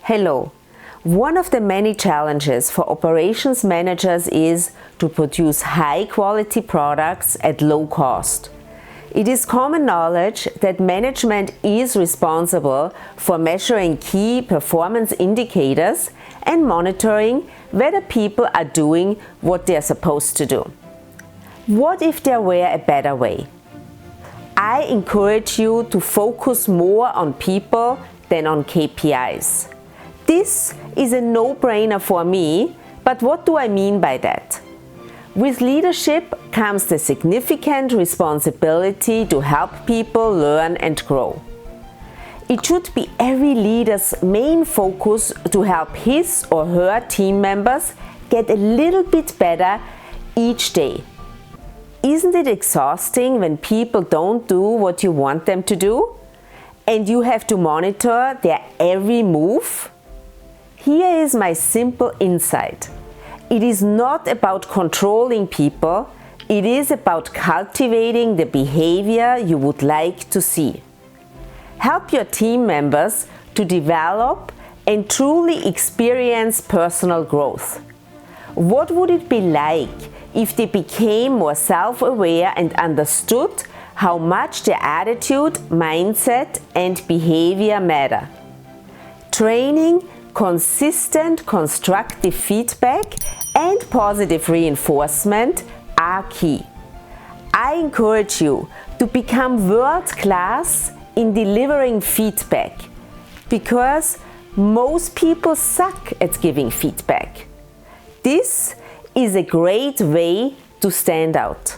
Hello. One of the many challenges for operations managers is to produce high-quality products at low cost. It is common knowledge that management is responsible for measuring key performance indicators and monitoring whether people are doing what they are supposed to do. What if there were a better way? I encourage you to focus more on people than on KPIs. This is a no-brainer for me, but what do I mean by that? With leadership comes the significant responsibility to help people learn and grow. It should be every leader's main focus to help his or her team members get a little bit better each day. Isn't it exhausting when people don't do what you want them to do? And you have to monitor their every move? Here is my simple insight. It is not about controlling people, it is about cultivating the behavior you would like to see. Help your team members to develop and truly experience personal growth. What would it be like if they became more self-aware and understood how much their attitude, mindset, and behavior matter? Training, consistent constructive feedback, and positive reinforcement are key. I encourage you to become world-class in delivering feedback because most people suck at giving feedback. This is a great way to stand out.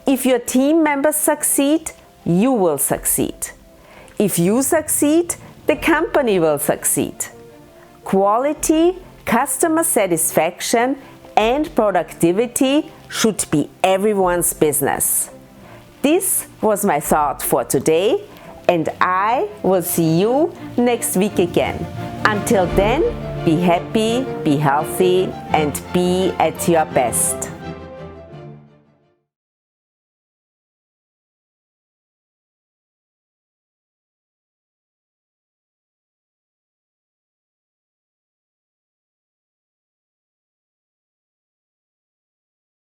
If your team members succeed, you will succeed. If you succeed, the company will succeed. Quality, customer satisfaction, and productivity should be everyone's business. This was my thought for today, and I will see you next week again. Until then, be happy, be healthy, and be at your best.